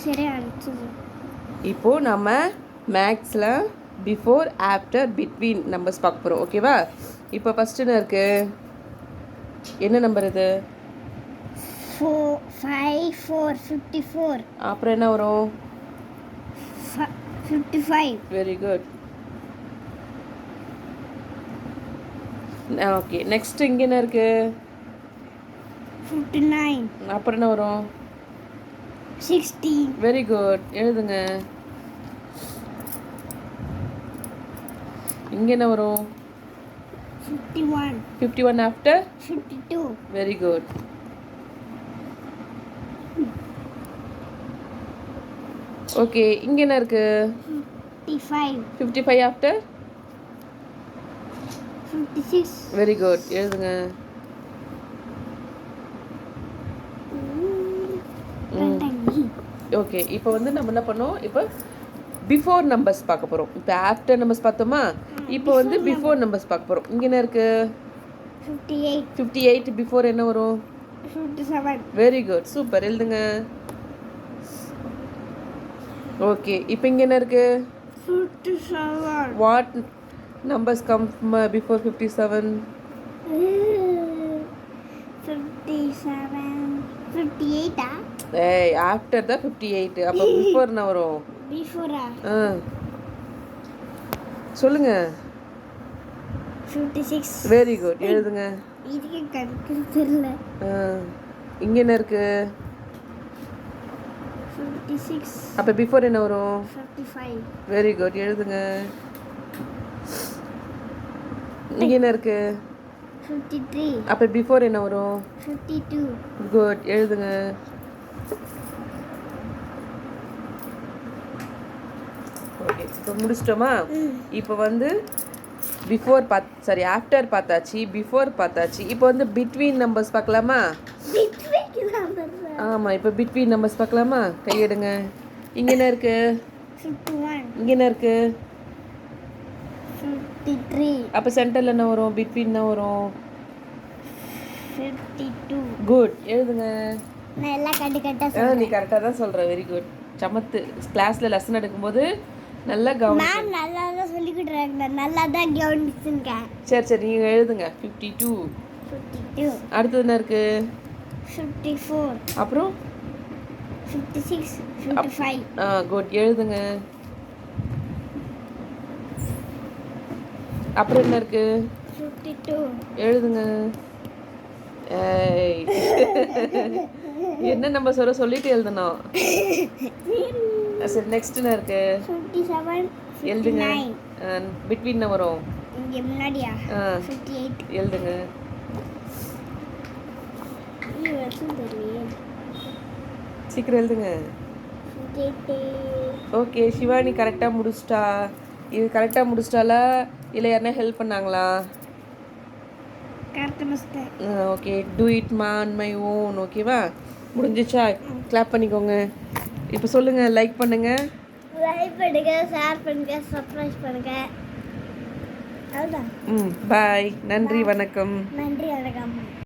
சரியா அடிச்சது. இப்போது நம்ம மேக்ஸில் பிஃபோர் ஆஃப்டர் பிட்வீன் நம்பர்ஸ் பார்க்க போகிறோம். ஓகேவா? இப்போ ஃபஸ்ட்டுன்னு இருக்குது, என்ன நம்பர் இது? 5 4 54. அப்புறம் என்ன வரும்? 55. Very good. ஓகே, நெக்ஸ்ட் இங்கே என்ன இருக்குது? 59. அப்புறம் என்ன வரும்? 60. வெரி குட், எழுதுங்க. இங்கே என்ன வரும்? 51. 51 ஆஃப்டர் 52. Very good. ஓகே, இங்கே என்ன இருக்குது? 55. 55 ஆஃப்டர் 56. வெரி குட், எழுதுங்க. ஓகே, இப்போ வந்து நம்ம என்ன பண்ணோம்? இப்போ பிஃபோர் நம்பர்ஸ் பார்க்க போகிறோம். இப்போ ஆஃப்டர் நம்பர்ஸ் பார்த்தோமா? இப்போ வந்து பிஃபோர் நம்பர்ஸ் பார்க்க போகிறோம். இங்கே என்ன இருக்குது? 58. 58 பிஃபோர் என்ன வரும்? 57. வெரி குட், சூப்பர், எழுதுங்க. ஓகே, இப்போ இங்கே என்ன இருக்குது? 57. What numbers come before 57? 57. 58. ஏய், ஆஃப்டர் தான் 58. அப்போ பிஃபோர் என்ன வரும்? பிஃபோரா? சொல்லுங்க. 56. வெரி குட், எழுதுங்க. இதுக்கு கணக்கு தெரியல. இங்கே என்ன இருக்கு? 56. அப்போ பிஃபோர் என்ன வரும்? 55. வெரி குட், எழுதுங்க. இங்கே என்ன இருக்கு? 53. அப்போ பிஃபோர் என்ன வரும்? 52. குட், எழுதுங்க. ஓகே, இப்போ முடிச்சிட்டோமா? இப்போ வந்து பிஃபோர் ஆஃப்டர் பார்த்தாச்சு, பிஃபோர் பார்த்தாச்சு. இப்போ வந்து பிட்வீன் நம்பர்ஸ் பார்க்கலாமா? ஆமாம், இப்போ பிட்வீன் நம்பர்ஸ் பார்க்கலாமா? கையெடுங்க. இங்கே என்ன இருக்கு? 51. இங்கே என்ன இருக்கு? 53. அப்போ சென்டரில் என்ன வரும்? பிட்வீன் என்ன வரும்? 52. குட், எழுதுங்க. நான் எல்லாம் கரெக்டாக நீ கரெக்டாக தான் சொல்கிற. வெரி குட், சமத்து. கிளாஸில் லெசன் எடுக்கும்போது நல்லா கவனி. நான் நல்லா தான் சொல்லிக்கிட்டுறாங்க, நல்லா தான் கவனிச்சுங்க. சரி, நீங்கள் எழுதுங்க. 52. 52. அடுத்தது என்ன இருக்கு? 54. அப்புறம் 56. 55. குட், எழுதுங்க. அப்புறம் என்ன இருக்கு? 52. எழுதுங்க. ஏய், என்ன நம்ம சொல்லிட்டு எழுதணும். சரி, நெக்ஸ்ட் என்ன இருக்கு? 57. எழுதுங்க. பிட்வீன் வரும் இங்கே முன்னாடியா? 58. எழுதுங்க. சீக்கிரம் எழுதுங்க. ஓகே, சிவானி கரெக்டாக முடிச்சிட்டா. இது கரெக்டாக முடிச்சிட்டாலா இல்லை யாருன்னா ஹெல்ப் பண்ணாங்களா? Okay, do it on my own. ஓகேவா? முடிஞ்சிச்சா? கிளாப் பண்ணிக்கோங்க. இப்போ சொல்லுங்கள். லைக் பண்ணுங்கள், ஷேர் பண்ணுங்கள், சப்ஸ்கிரைப் பண்ணுங்கள். அதுதான். பாய். நன்றி, வணக்கம். நன்றி, வணக்கம்.